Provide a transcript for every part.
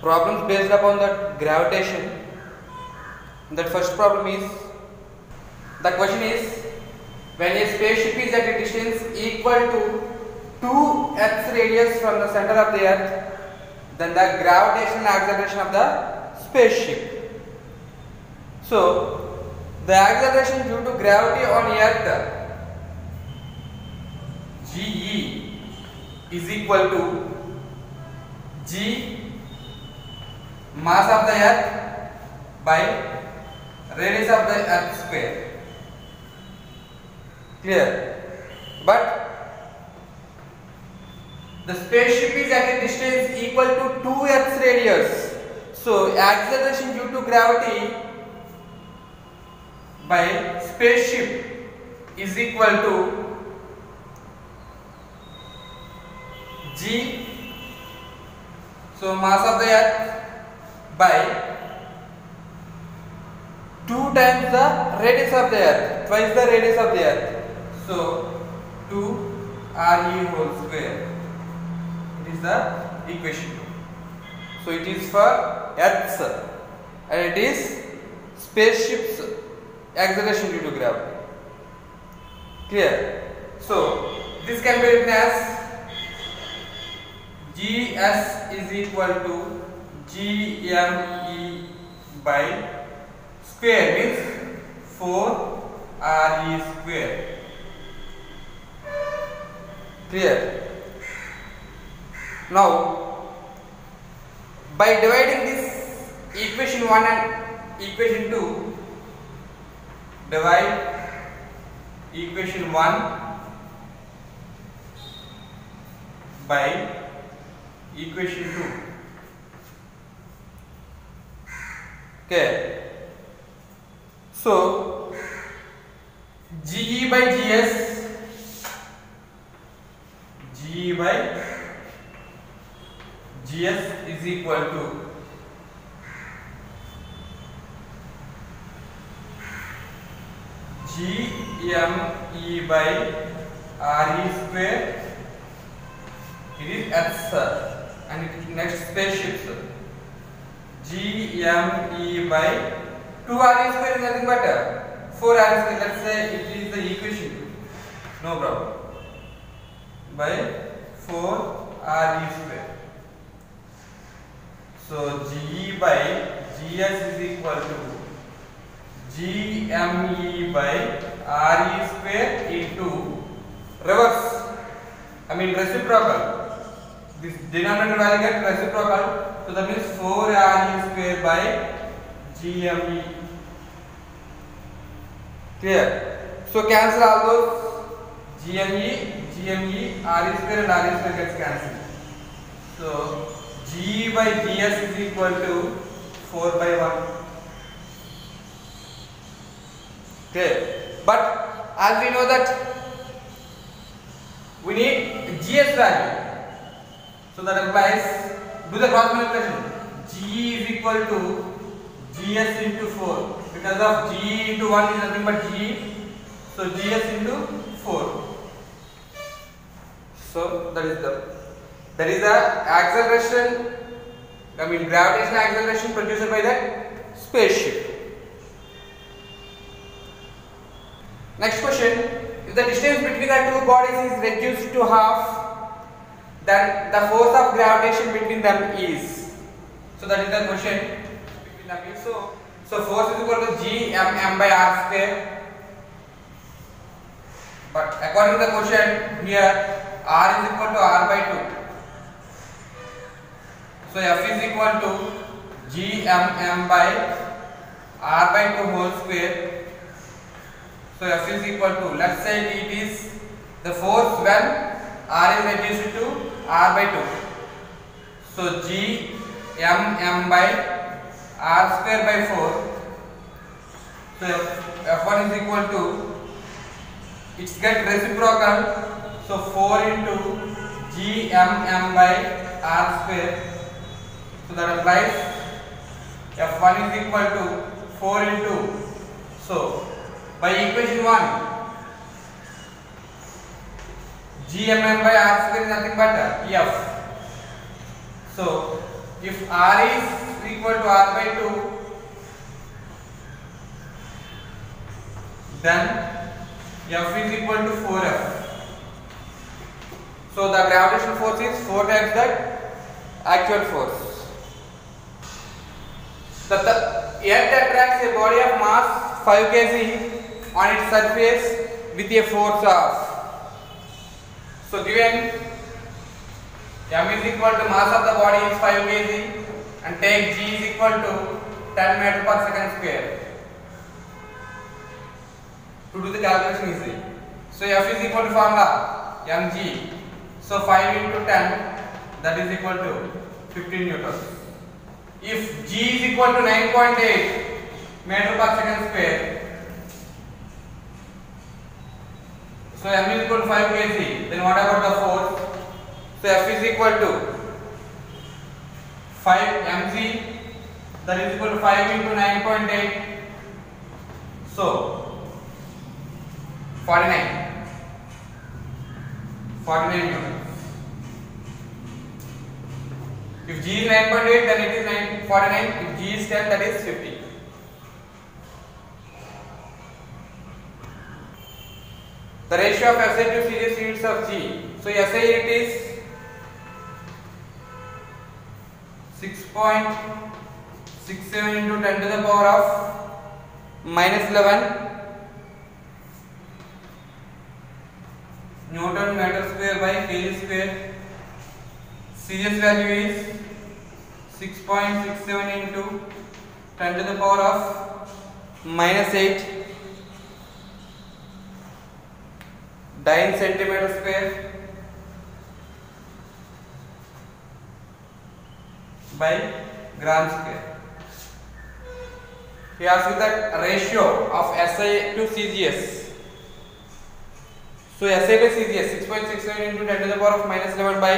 problems based upon the gravitation. That first problem is, the question is, when a spaceship is at a distance equal to 2 Earth's radius from the center of the Earth, then the gravitational acceleration of the spaceship. So, the acceleration due to gravity on Earth, GE, is equal to G mass of the Earth by radius of the Earth square. Clear? But the spaceship is at a distance equal to 2 Earth's radius. So acceleration due to gravity by spaceship is equal to G, so mass of the Earth, by 2 times the radius of the Earth, twice the radius of the Earth. So 2 RE whole square. It is the equation 2. So it is for Earth's and it is spaceship's acceleration due to gravity. Clear? So this can be written as GS is equal to GME by square, means 4 RE square. Clear? Now, by dividing this equation 1 and equation 2, divide equation 1 by equation 2. Okay. So GE by GS, GE by GS is equal to GME by RE square. It is Earth's and it is next spaceships. GME by 2 RE square is nothing but 4 RE square. Let's say it is the equation. No problem. By 4 RE square. So GE by GS is equal to GME by RE square into reverse. I mean reciprocal. This denominator value get reciprocal. So that means 4 RE square by GME. Clear? So cancel all those GME, RE square and RE square gets cancelled. So G by GS is equal to 4 by 1. Okay. But as we know that we need GS value. So that implies, do the cross multiplication. G is equal to GS into 4. Because of G into 1 is nothing but G. So GS into 4. So that is the acceleration, I mean gravitational acceleration produced by that spaceship. Next question, if the distance between the two bodies is reduced to half, then the force of gravitation between them is. So that is the question between them is. So force is equal to G M by R square. But according to the question here, R is equal to R by 2. So F is equal to G M by R by 2 whole square. So F is equal to, let's say it is the force when R is reduced to R by 2. So G M by R square by 4. So F1 is equal to, it's get reciprocal. So 4 into G M by R square. So that applies. F1 is equal to 4 into. So by equation 1, G M by R square is nothing but F. So if R is equal to R by 2, then F is equal to 4F. So the gravitational force is 4 times the actual force. The Earth attracts a body of mass 5 kg on its surface with a force of. So given M is equal to mass of the body is 5 kg and take G is equal to 10 meter per second square. To do the calculation easy. So F is equal to formula mg. So 5 into 10, that is equal to 15 newtons. If G is equal to 9.8 meter per second square, so M is equal to 5 kg, then what about the force? So F is equal to 5 mg, that is equal to 5 into 9.8, so 49 newtons. If G is 9.8, then it is 49. If G is 10, that is 50. The ratio of SI to series units of G. So SI it is 6.67 into 10 to the power of minus 11 Newton meter square by kg square. Series value is 6.67 into 10 to the power of minus 8 9 centimeter square by gram square. He asks that ratio of SI to CGS. So SI by CGS 6.67 into 10 to the power of minus 11 by.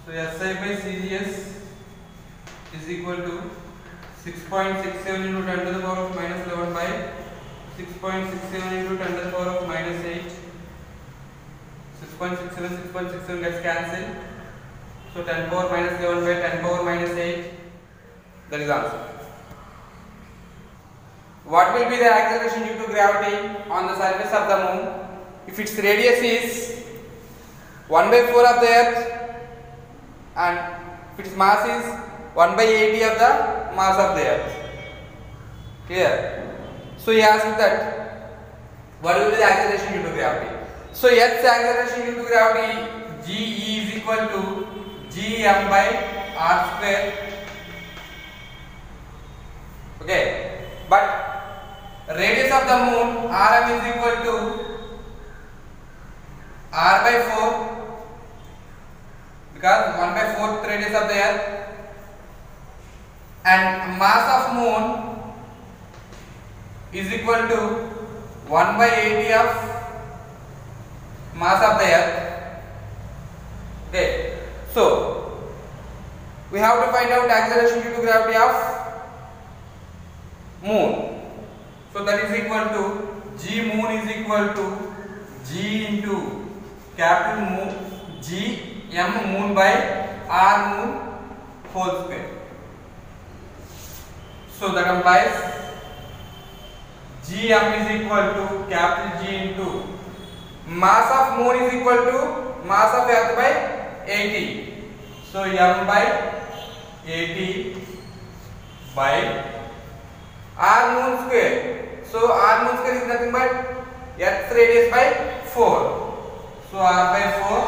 So SI by CGS is equal to 6.67 into 10 to the power of minus 11 by 6.67 into 10 to the power of minus 8. 6.67 gets cancelled. So 10 power minus 11 by 10 power minus 8. That is answer. What will be the acceleration due to gravity on the surface of the moon if its radius is 1 by 4 of the earth and if its mass is 1 by 80 of the mass of the earth? Clear? So he asks that what will be the acceleration due to gravity? So Earth's acceleration due to gravity G is equal to Gm by R square. Okay, but radius of the moon Rm is equal to R by 4 because 1 by 4th radius of the earth, and mass of moon is equal to 1 by 80 of mass of the earth. Okay, so we have to find out acceleration due to gravity of moon. So that is equal to G moon is equal to G into capital moon G M moon by R moon whole square. So that implies Gm is equal to capital G into mass of moon is equal to mass of earth by 80. So M by 80 by R moon square. So R moon square is nothing but earth's radius by 4. So R by 4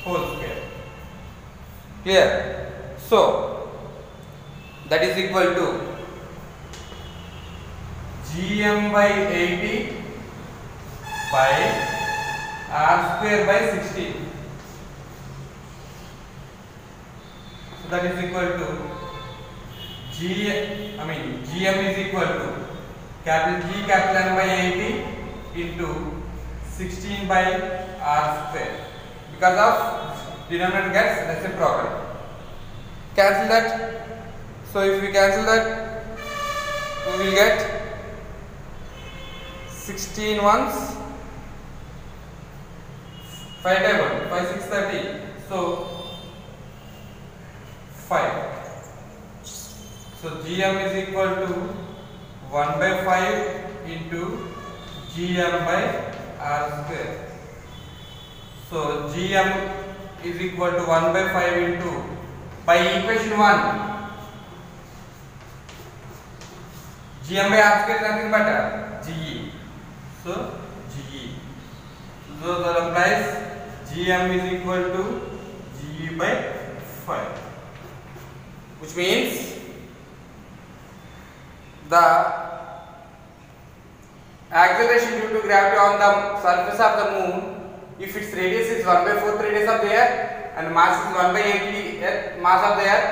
whole square. Clear? So that is equal to Gm by 80 by R square by 60. So that is equal to Gm is equal to capital G capital M by 80 into 16 by R square. Because of denominator gets reciprocal. Cancel that. So if we cancel that, we will get 16 ones 5 table 5 6 30 So 5. So Gm is equal to 1 by 5 into Gm by R square. So Gm is equal to 1 by 5 into, by equation 1, Gm by R square is nothing but Ge. So Ge. So that implies Gm is equal to Ge by 5, which means the acceleration due to gravity on the surface of the moon, if its radius is 1 by 4th radius of the earth and mass is 1 by 8 mass of the earth,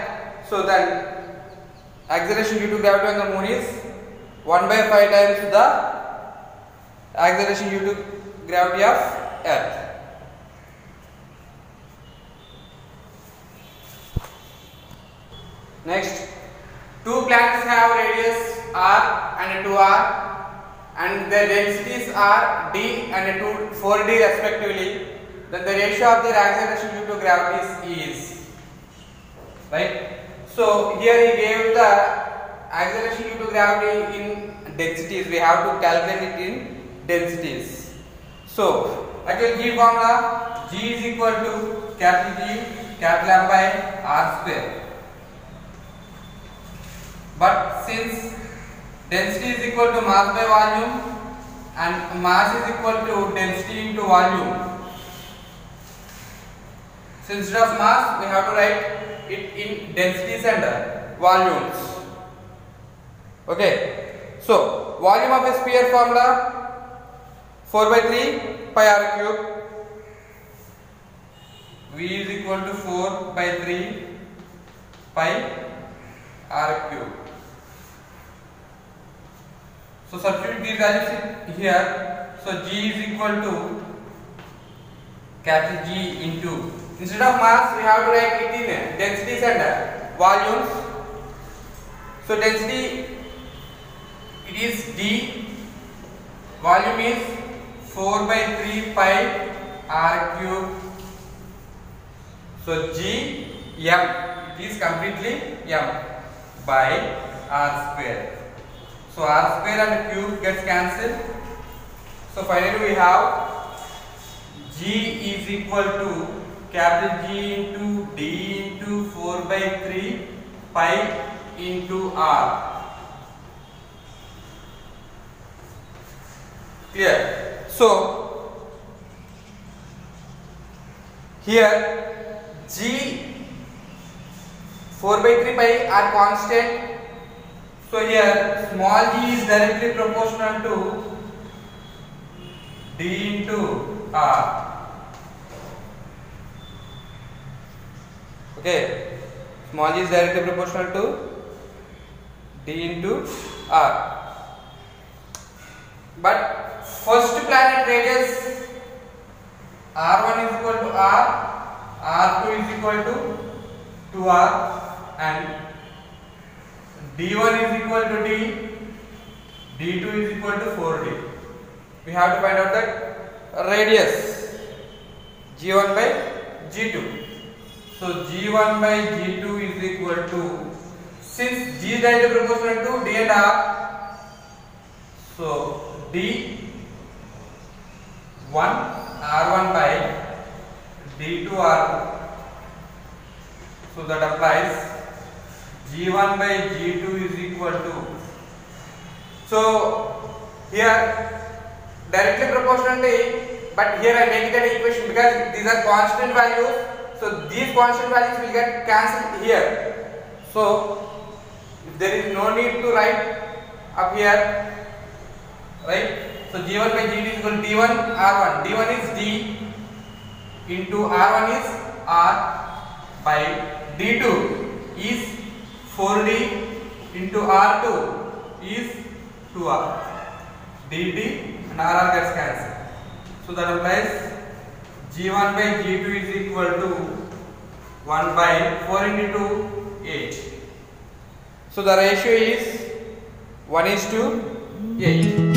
so then acceleration due to gravity on the moon is 1 by 5 times the acceleration due to gravity of earth. Next, two planets have radius r and 2r and their densities are d and 4d respectively. Then the ratio of their acceleration due to gravity is right. So here he gave the acceleration due to gravity in densities. We have to calculate it in densities. So actual G formula, G is equal to capital G capital M by R square. But since density is equal to mass by volume and mass is equal to density into volume, so instead of mass we have to write it in densities and volumes. Okay, so volume of a sphere formula 4 by 3 pi r cube. V is equal to 4 by 3 pi r cube. So substitute these values here. So G is equal to capital G into, instead of mass we have to write it in densities and volumes. So density it is D, volume is 4 by 3 pi r cube. So G m, it is completely m by r square. So r square and cube gets cancelled. So finally we have G is equal to capital G into D into 4 by 3 pi into r. Clear? So here G 4 by 3 pi are constant. So here small g is directly proportional to d into r. Okay, small g is directly proportional to d into r. But first planet radius r1 is equal to r, r2 is equal to 2r and d1 is equal to d, d2 is equal to 4d. We have to find out that radius g1 by g2. So g1 by g2 is equal to, since g is directly proportional to d and r, so d1 r1 by d2 r2. So that applies g1 by g2 is equal to, so here directly proportionally, but here I make it an equation because these are constant values, so these constant values will get cancelled here. So there is no need to write up here, right? So g1 by g2 is equal to d1 r1, d1 is d into r1 is r by d2 is 4d into r2 is 2r, dd and rr gets cancelled. So that implies g1 by g2 is equal to 1 by 4 into 2, 8. So the ratio is 1:8.